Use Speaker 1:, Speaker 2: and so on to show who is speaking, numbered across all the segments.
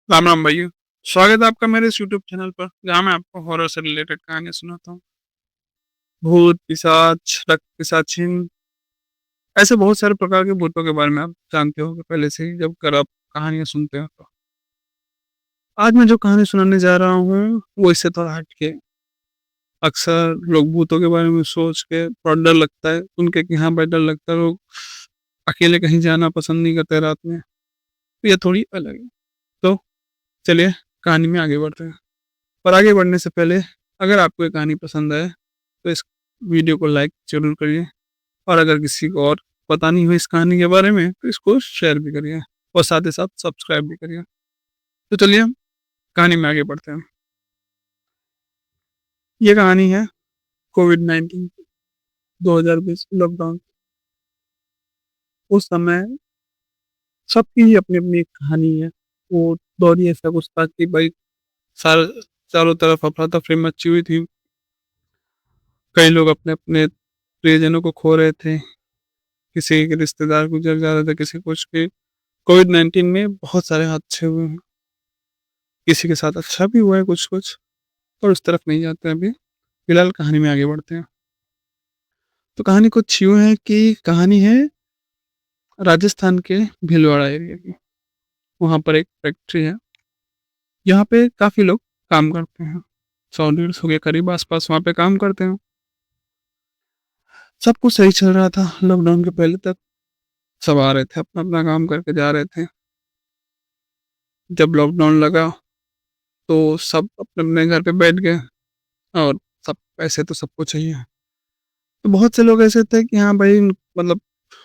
Speaker 1: राम राम भैया। स्वागत है आपका मेरे इस यूट्यूब चैनल पर जहाँ मैं आपको हॉरर से रिलेटेड कहानियां सुनाता हूँ। भूत पिशाच रक्त पिशाचिन ऐसे बहुत सारे प्रकार के भूतों के बारे में आप जानते होंगे पहले से ही जब कर आप कहानियां सुनते हो तो। आज मैं जो कहानी सुनाने जा रहा हूँ वो इससे थोड़ा हटके। अक्सर लोग भूतों के बारे में सोच के थोड़ा डर लगता है उनके कि हाँ भाई डर लगता है, लोग अकेले कहीं जाना पसंद नहीं करते रात में। तो ये थोड़ी अलग है। तो चलिए कहानी में आगे बढ़ते हैं। पर आगे बढ़ने से पहले अगर आपको ये कहानी पसंद आए तो इस वीडियो को लाइक ज़रूर करिए, और अगर किसी को और पता नहीं हो इस कहानी के बारे में तो इसको शेयर भी करिए और साथ ही साथ सब्सक्राइब भी करिए। तो चलिए हम कहानी में आगे बढ़ते हैं। ये कहानी है कोविड-19 2020 लॉकडाउन। उस समय सबकी ही अपनी-अपनी एक कहानी है। वो दौर ही ऐसा कुछ था कि भाई सार चारों तरफ अफरा-तफरी मची हुई थी। कई लोग अपने-अपने प्रियजनों को खो रहे थे, किसी के रिश्तेदार गुज़र जा रहे थे, किसी कुछ के। कोविड-19 में बहुत सारे हादसे हुए हैं। किसी के साथ अच्छा भी हुआ है कुछ-कुछ, पर उस तरफ नहीं जाते हैं अभी। फिलहाल कहानी में आगे बढ़ते हैं। तो कहानी कुछ यूँ है कि कहानी है राजस्थान के भीलवाड़ा एरिया की। वहाँ पर एक फैक्ट्री है, यहाँ पे काफ़ी लोग काम करते हैं। 100-150 के करीब आस-पास वहाँ पे काम करते हैं। सब कुछ सही चल रहा था लॉकडाउन के पहले तक। सब आ रहे थे, अपना-अपना काम करके जा रहे थे। जब लॉकडाउन लगा तो सब अपने-अपने घर पे बैठ गए, और सब पैसे तो सबको चाहिए। तो बहुत से लोग ऐसे थे कि हाँ भाई, मतलब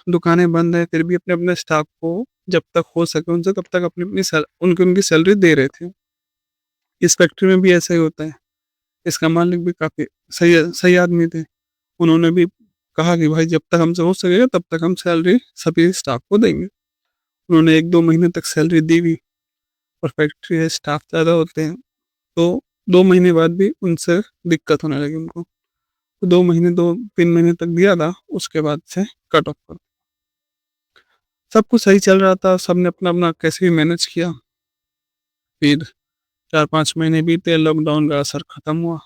Speaker 1: दुकानें बंद हैं, फिर भी अपने-अपने स्टाफ को जब तक हो सके उनसे तब तक अपनी-अपनी उनकी सैलरी दे रहे थे। इस फैक्ट्री में भी ऐसा ही होता है। इसका मालिक भी काफ़ी सही आदमी थे। उन्होंने भी कहा कि भाई जब तक हमसे हो सकेगा तब तक हम सैलरी सभी स्टाफ को देंगे। उन्होंने 1-2 महीने तक सैलरी दी भी, और फैक्ट्री है, स्टाफ ज़्यादा होते हैं, तो 2 महीने बाद भी उनसे दिक्कत होने लगी उनको। तो 2 महीने 2-3 महीने तक दिया था, उसके बाद से कट ऑफ कर। सब कुछ सही चल रहा था, सबने अपना-अपना कैसे भी मैनेज किया। फिर 4-5 महीने बीते, लॉकडाउन का असर खत्म हुआ।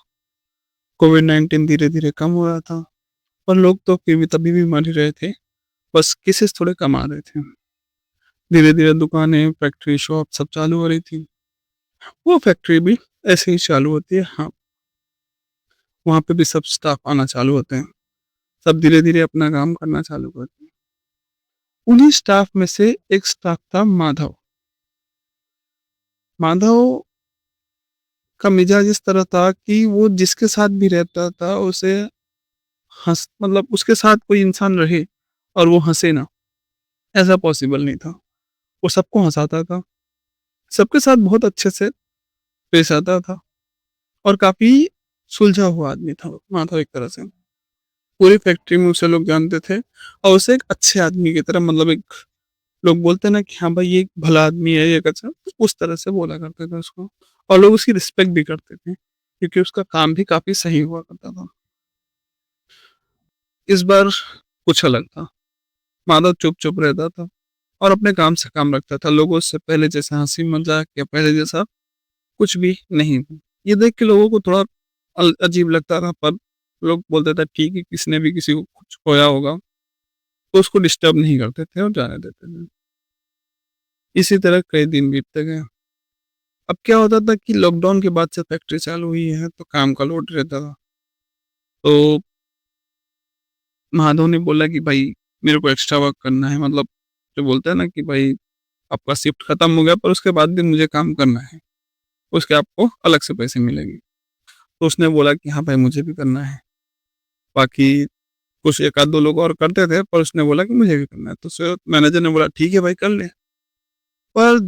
Speaker 1: कोविड-19 धीरे-धीरे कम हो रहा था, पर लोग तो फिर भी तभी भी मर ही रहे थे, बस केसेज़ थोड़े कम आ रहे थे। धीरे-धीरे दुकानें, फैक्ट्री, शॉप सब चालू हो रही थी। वो फैक्ट्री भी ऐसे ही चालू होती है, हाँ, वहाँ पे भी सब स्टाफ आना चालू होते हैं। सब धीरे-धीरे अपना काम करना चालू करते हैं। उन्हीं स्टाफ में से एक स्टाफ था माधव। माधव का मिजाज इस तरह था कि वो जिसके साथ भी रहता था उसे मतलब उसके साथ कोई इंसान रहे और वो हँसे ना, ऐसा पॉसिबल नहीं था। वो सबको हँसाता था, सबके साथ बहुत अच्छे से पेश आता था, और काफ़ी सुलझा हुआ आदमी था माधव एक तरह से। पूरी फैक्ट्री में उसे लोग जानते थे, और उसे एक अच्छे आदमी की तरह, मतलब एक, लोग बोलते हैं ना कि हाँ भाई ये एक भला आदमी है, ये एक अच्छा, उस तरह से बोला करते थे उसको। और लोग उसकी रिस्पेक्ट भी करते थे क्योंकि उसका काम भी काफ़ी सही हुआ करता था। इस बार कुछ अलग था। माधव चुप-चुप रहता था और अपने काम से काम रखता था। लोगों से पहले जैसा हँसी-मज़ाक या पहले जैसा कुछ भी नहीं था। ये देख के लोगों को थोड़ा अजीब लगता था, पर लोग बोलते थे ठीक है, किसी ने भी किसी को कुछ खोया होगा, तो उसको डिस्टर्ब नहीं करते थे और जाने देते थे। इसी तरह कई दिन बीतते गए। अब क्या होता था कि लॉकडाउन के बाद से फैक्ट्री चालू हुई है तो काम का लोड रहता था। तो महादेव ने बोला कि भाई मेरे को एक्स्ट्रा वर्क करना है, मतलब जो बोलते हैं ना कि भाई आपका शिफ्ट खत्म हो गया पर उसके बाद भी मुझे काम करना है, उसके आपको अलग से पैसे मिलेंगे। तो उसने बोला कि हाँ भाई मुझे भी करना है। बाकी कुछ 1 आध 2 लोग और करते थे, पर उसने बोला कि मुझे भी करना है। तो फिर मैनेजर ने बोला ठीक है भाई कर ले। पर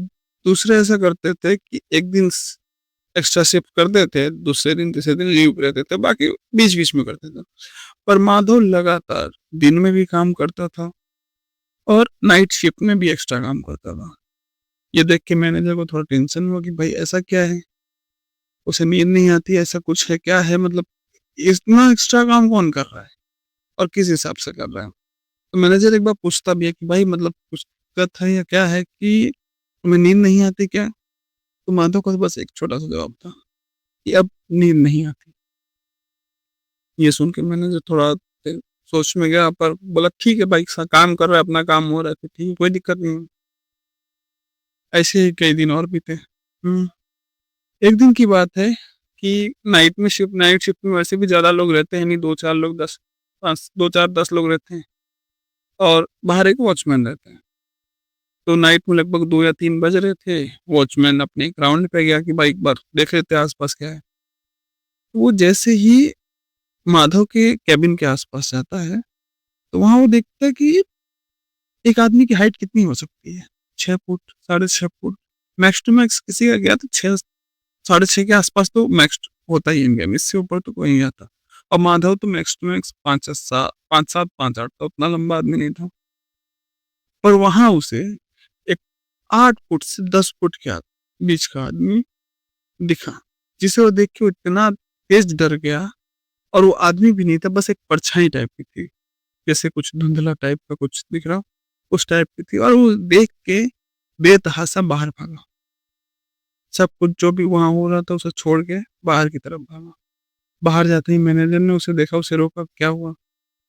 Speaker 1: दूसरे ऐसा करते थे कि एक दिन एक्स्ट्रा शिफ्ट करते थे, दूसरे दिन, तीसरे दिन लीव पे रहते थे, बाकी बीच-बीच में करते थे। पर माधव लगातार दिन में भी काम करता था और नाइट शिफ्ट में भी एक्स्ट्रा काम करता था। ये देख के मैनेजर को थोड़ा टेंशन हुआ कि भाई ऐसा क्या है? उसे नींद नहीं आती, ऐसा कुछ है, क्या है, मतलब इतना एक्स्ट्रा काम कौन कर रहा है और किस हिसाब से कर रहा है? तो मैनेजर एक बार पूछता भी है कि भाई मतलब कुछ दिक्कत है या क्या है कि तुम्हें नींद नहीं आती क्या? तो माधव का बस एक छोटा-सा जवाब था कि अब नींद नहीं आती। ये सुन के मैनेजर थोड़ा सोच में गया, पर बोला ठीक है भाई, काम कर रहा है, अपना काम हो रहा है तो ठीक है, कोई दिक्कत नहीं है। ऐसे ही कई दिन और बीते। एक दिन की बात है कि नाइट शिफ्ट में वैसे भी ज़्यादा लोग रहते हैं नहीं, 2-4 लोग, 10 5 2-4-10 लोग रहते हैं और बाहर एक वॉचमैन रहता है। तो नाइट में लगभग 2 या 3 बज रहे थे, वॉचमैन अपने एक राउंड पे गया कि भाई एक बार देख लेते हैं आस-पास क्या है। वो जैसे ही माधव के केबिन के आस-पास जाता है, तो वहाँ वो देखता है कि एक आदमी की हाइट कितनी हो सकती है? 6 फुट, साढ़े 6 फुट, मैक्स टू मैक्स किसी का गया तो 6 साढ़े 6 के आसपास तो मैक्स होता ही इंडिया में, इससे ऊपर तो कोई नहीं आता। और माधव तो मैक्स टू मैक्स 5-7, 5-8 था, उतना लंबा आदमी नहीं था। पर वहाँ उसे एक 8 फुट से 10 फुट के बीच का आदमी दिखा, जिसे वो देख के वो इतना तेज डर गया। और वो आदमी भी नहीं था, बस एक परछाई टाइप की थी, जैसे कुछ धुंधला टाइप का कुछ दिख रहा हो, उस टाइप की थी। और वो देख के बेतहाशा बाहर भागा। सब कुछ जो भी वहाँ हो रहा था उसे छोड़ के बाहर की तरफ भागा। बाहर जाते ही मैनेजर ने उसे देखा, उसे रोका, क्या हुआ?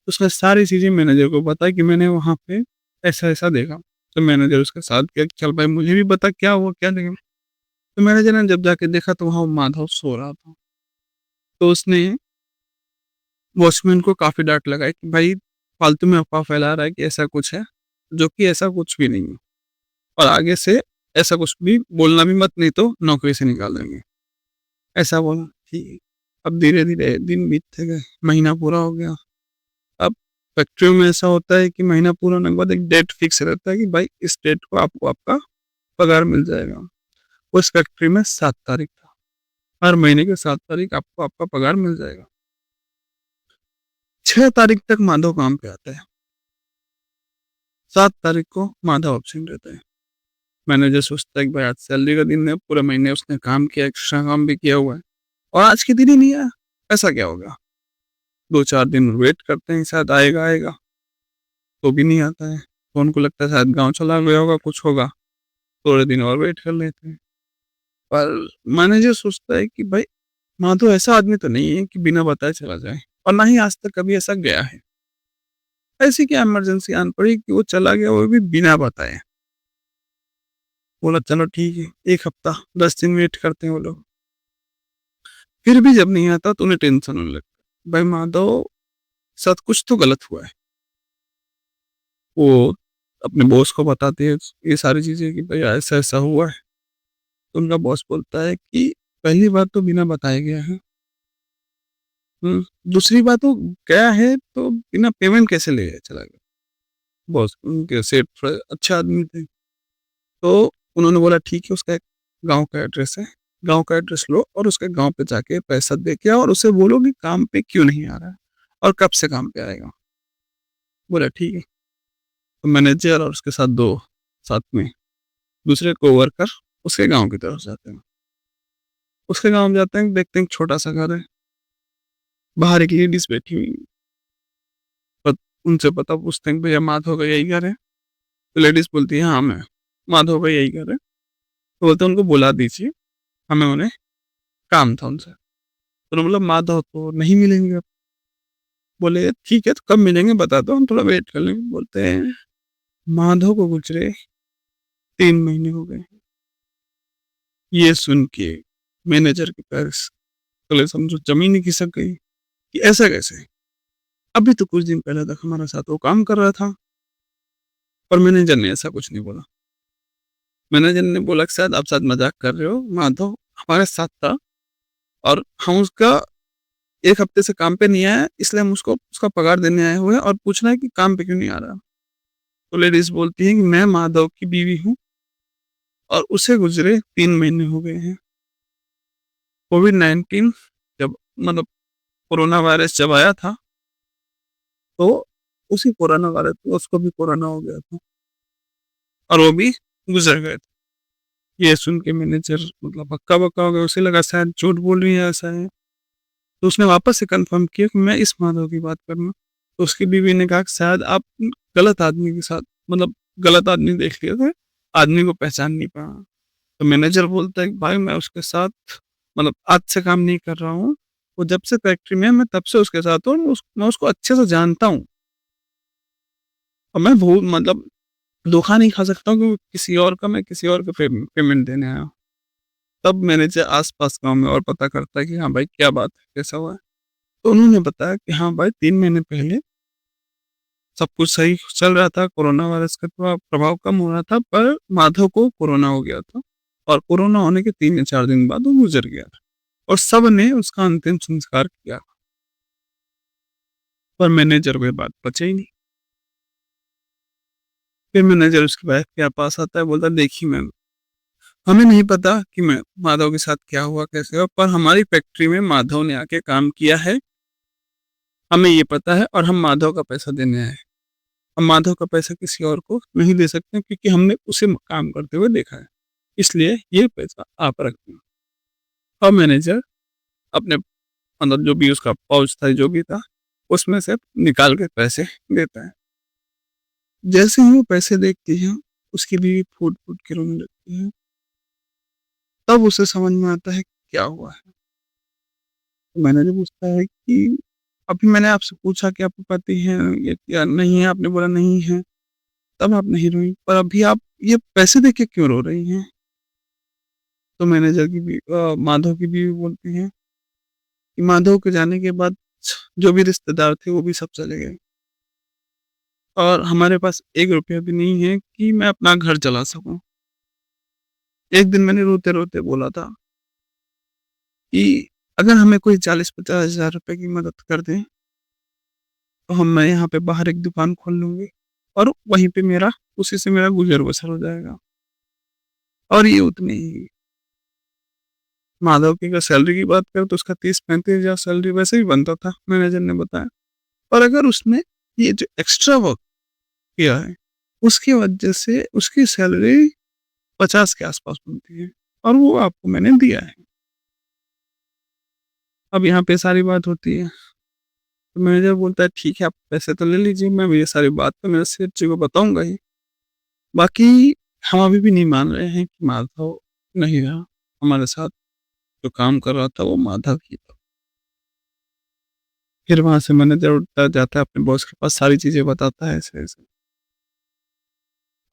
Speaker 1: उसने सारी चीज़ें मैनेजर को बताई कि मैंने वहाँ पे ऐसा-ऐसा देखा। तो मैनेजर उसके साथ गया कि चल भाई मुझे भी बता क्या हुआ, क्या देखा? तो मैनेजर ने जब जाके देखा तो वहाँ माधव सो रहा था। तो उसने वॉचमैन को काफ़ी डाँट लगाई कि भाई फालतू में अफ़वाह फैला रहा है कि ऐसा कुछ है, जो कि ऐसा कुछ भी नहीं है। और आगे से ऐसा कुछ भी बोलना भी मत, नहीं तो नौकरी से निकाल देंगे। ऐसा बोला, ठीक है। अब धीरे-धीरे दिन बीतते गए, महीना पूरा हो गया। अब फैक्ट्रियों में ऐसा होता है कि महीना पूरा होने के बाद एक डेट फिक्स रहता है कि भाई इस डेट को आपको आपका पगार मिल जाएगा। उस फैक्ट्री में 7 तारीख था। हर महीने की 7 तारीख आपको आपका पगार मिल जाएगा। 6 तारीख तक माधव काम पे आता है। 7 तारीख को माधव एब्सेंट रहता है। मैनेजर सोचता है कि भाई आज सैलरी का दिन है, पूरे महीने उसने काम किया, एक्स्ट्रा काम भी किया हुआ है और आज के दिन ही नहीं आया, ऐसा क्या हो गया? 2-4 दिन वेट करते हैं, शायद आएगा आएगा, तो भी नहीं आता है। तो उनको लगता है शायद गाँव चला गया होगा, कुछ होगा, थोड़े दिन और वेट कर लेते हैं। पर मैनेजर सोचता है कि भाई माधव ऐसा आदमी तो नहीं है कि बिना बताए चला जाए, और ना ही आज तक कभी ऐसा गया है। ऐसी क्या इमरजेंसी आन पड़ी कि वो चला गया, वो भी बिना बताए। बोला चलो ठीक है, 1 हफ्ता 10 दिन वेट करते हैं वो लोग। फिर भी जब नहीं आता तो उन्हें टेंशन होने लगता है। भाई माधव साथ कुछ तो गलत हुआ है। वो अपने बॉस को बताते हैं ये सारी चीज़ें कि भाई ऐसा-ऐसा हुआ है। तो उनका बॉस बोलता है कि पहली बात तो बिना बताए गया है। दूसरी बात वो गया है तो बिना पेमेंट कैसे ले चला गया? बॉस उनके सेठ थोड़े अच्छे आदमी थे। तो उन्होंने बोला ठीक है, उसका एक गाँव का एड्रेस है, गाँव का एड्रेस लो और उसके गाँव पे जाके पैसा दे के आओ और उसे बोलो कि काम पे क्यों नहीं आ रहा है और कब से काम पे आएगा। बोला ठीक है। तो मैनेजर और उसके साथ 2 साथ में दूसरे कोवर्कर उसके गाँव की तरफ जाते हैं। उसके गाँव जाते हैं, देखते हैं छोटा-सा घर है, बाहर एक लेडीज़ बैठी हुई है। पर उनसे पता पूछते हैं कि भैया माधव का यही घर है? तो लेडीज़ बोलती है हाँ, मैं माधव का यही घर है। तो बोलते हैं उनको बुला दीजिए, हमें उन्हें काम था उनसे। तो उन्होंने बोला माधव तो नहीं मिलेंगे अब। बोले ठीक है, तो कब मिलेंगे बता दो, हम थोड़ा वेट कर लेंगे। बोलते हैं माधव को गुजरे 3 महीने हो गए। ये सुन के मैनेजर के पैर तले समझो ज़मीन ही खिसक गई कि ऐसा कैसे? अभी तो कुछ दिन पहले तक हमारे साथ वो काम कर रहा था। पर मैनेजर ने ऐसा कुछ नहीं बोला। मैनेजर ने बोला कि शायद आप शायद मज़ाक कर रहे हो, माधव हमारे साथ था और हम उसका 1 हफ्ते से काम पे नहीं आया, इसलिए हम उसको उसका पगार देने आए हुए हैं और पूछ रहे हैं कि काम पे क्यों नहीं आ रहा? तो लेडीज़ बोलती है कि मैं माधव की बीवी हूँ और उसे गुज़रे 3 महीने हो गए हैं। कोविड-19 जब मतलब कोरोना वायरस जब आया था, तो उसी कोरोना वायरस में उसको भी कोरोना हो गया था और वो भी गुज़र गए थे। ये सुन के मैनेजर मतलब हक्का-बक्का हो गया, उसे लगा शायद झूठ बोल रही है, ऐसा है। तो उसने वापस से कन्फर्म किया कि मैं इस माधव की बात कर रहा हूँ। तो उसकी बीवी ने कहा कि शायद आप गलत आदमी के साथ मतलब गलत आदमी देख लिए थे, आदमी को पहचान नहीं पाया। तो मैनेजर बोलता है कि भाई मैं उसके साथ मतलब आज से काम नहीं कर रहा हूँ। वो जब से फैक्ट्री में है मैं तब से उसके साथ हूँ, मैं उसको अच्छे से जानता हूँ और मैं बहुत मतलब धोखा नहीं खा सकता हूँ कि किसी और का मैं किसी और को पेमेंट देने आया हूँ। तब मैनेजर आस-पास गाँव में और पता करता है कि हाँ भाई क्या बात है, कैसा हुआ है? तो उन्होंने बताया कि हाँ भाई 3 महीने पहले सब कुछ सही चल रहा था, कोरोना वायरस का प्रभाव कम हो रहा था, पर माधव को कोरोना हो गया था और कोरोना होने के 3 या 4 दिन बाद वो गुज़र गया था और सब ने उसका अंतिम संस्कार किया, पर मैनेजर को ये बात पची ही नहीं। फिर मैनेजर उसकी वाइफ के पास आता है, बोलता है देखिए मैम, हमें नहीं पता कि मैं माधव के साथ क्या हुआ, कैसे हुआ, पर हमारी फैक्ट्री में माधव ने आके काम किया है, हमें ये पता है और हम माधव का पैसा देने आए हैं। हम माधव का पैसा किसी और को नहीं दे सकते क्योंकि हमने उसे काम करते हुए देखा है। इसलिए ये पैसा आप रखें। और मैनेजर अपने मतलब जो भी उसका पाउच था, जो भी था, उसमें से निकाल के पैसे देता है। जैसे ही वो पैसे देखती है, उसकी बीवी फूट-फूट के रोने लगती है। तब उसे समझ में आता है कि क्या हुआ है। तो मैनेजर पूछता है कि अभी मैंने आपसे पूछा कि आपके पति हैं या नहीं है? आपने बोला नहीं है, तब आप नहीं रोईं, पर अभी आप ये पैसे देख के क्यों रो रही हैं? तो माधव की बीवी बोलती है कि माधव के जाने के बाद जो भी रिश्तेदार थे वो भी सब चले गए और हमारे पास 1 रुपया भी नहीं है कि मैं अपना घर चला सकूँ। एक दिन मैंने रोते-रोते बोला था कि अगर हमें कोई 40-50 हज़ार रुपए की मदद कर दे, तो मैं यहाँ पे बाहर एक दुकान खोल लूँगी और वहीं पे उसी से मेरा गुज़र-बसर हो जाएगा। और ये उतनी ही माधव की अगर सैलरी की बात करें तो उसका 30-35 हज़ार सैलरी वैसे भी बनता था, मैनेजर ने बताया। और अगर उसने ये जो एक्स्ट्रा वर्क किया है, उसकी वजह से उसकी सैलरी 50 के आस-पास बनती है और वो आपको मैंने दिया है। अब यहाँ पे सारी बात होती है, तो मैनेजर बोलता है ठीक है आप पैसे तो ले लीजिए, मैं ये सारी बात तो मेरे सेठ जी को बताऊँगा ही। बाकी हम अभी भी नहीं मान रहे हैं कि माधव नहीं रहा, हमारे साथ जो काम कर रहा था वो माधव ही था। फिर वहाँ से मैनेजर उठता जाता है अपने बॉस के पास, सारी चीज़ें बताता है ऐसे-ऐसे,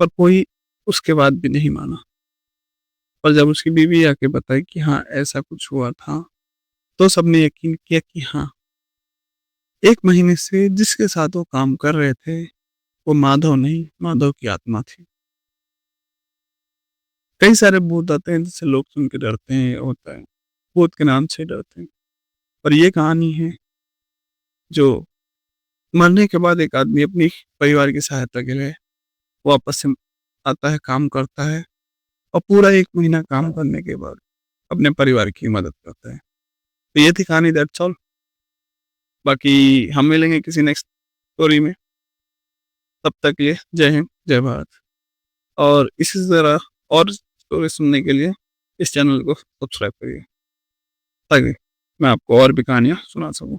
Speaker 1: पर कोई उसके बाद भी नहीं माना। और जब उसकी बीवी आके बताई कि हाँ, ऐसा कुछ हुआ था, तो सबने यकीन किया कि हाँ, 1 महीने से जिसके साथ वो काम कर रहे थे, वो माधव नहीं, माधव की आत्मा थी। कई सारे भूत आते हैं जिससे लोग सुन के डरते हैं, ये होता है। भूत के नाम से डरते हैं। और ये कहानी है जो मरने के बाद एक आदमी अपनी परिवार की सहायता के लिए वापस से आता है, काम करता है और पूरा 1 महीना काम करने के बाद अपने परिवार की मदद करता है। तो ये थी कहानी, दैट्स ऑल। बाकी हम मिलेंगे किसी नेक्स्ट स्टोरी में। तब तक के लिए जय हिंद, जय भारत। और इसी तरह और स्टोरी सुनने के लिए इस चैनल को सब्सक्राइब करिए ताकि मैं आपको और भी कहानियाँ सुना सकूँ।